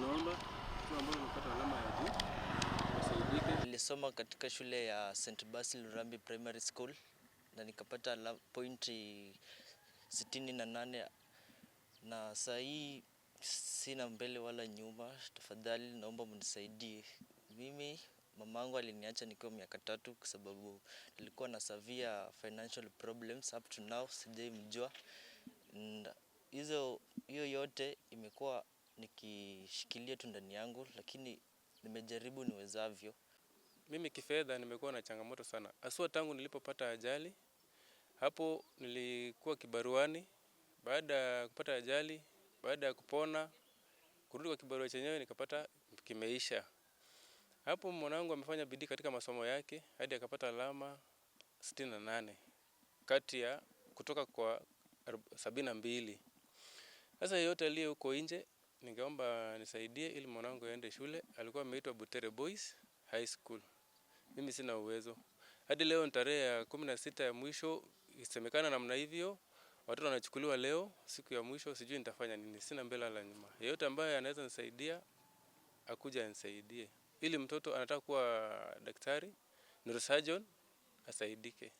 tunaomba watu ambao wamepata alama ya juu wasaidike. Nilisoma katika shule ya St. Basil Lurambi Primary School na nikapata pointi 68 na saa hii sina mbele wala nyuma. Tafadhali naomba mnisaidie. Mimi mamangu aliniacha nikiwa miaka 3 kwa sababu nilikuwa na severe financial problems. Up to now sijaimjua. Hiyo yote imekuwa nikishikilia tu ndani yangu, lakini nimejaribu niwezavyo. Mimi kifedha nimekuwa na changamoto sana. Haswa tangu nilipopata ajali. Hapo nilikuwa kibaruani. Baada ya kupata ajali, baada ya kupona, kurudi kwa kibarua chenyewe nikapata kimeisha. Hapo mwanangu amefanya bidii katika masomo yake hadi akapata alama 68 kati ya kutoka kwa 72. Sasa yeyote aliye huko nje ningeomba nisaidie ili mwanangu aende shule. Alikuwa ameitwa Butere Boys High School. Mimi sina uwezo. Hadi leo ni tarehe ya 16 ya mwisho, isemekana namna hivyo. Watoto wanachukuliwa leo, siku ya mwisho, sijui nitafanya nini. Sina mbele wala nyuma. Yeyote ambaye anaweza nisaidia, akuja anisaidie. Ili mtoto anataka kuwa daktari, neurosurgeon, asaidike.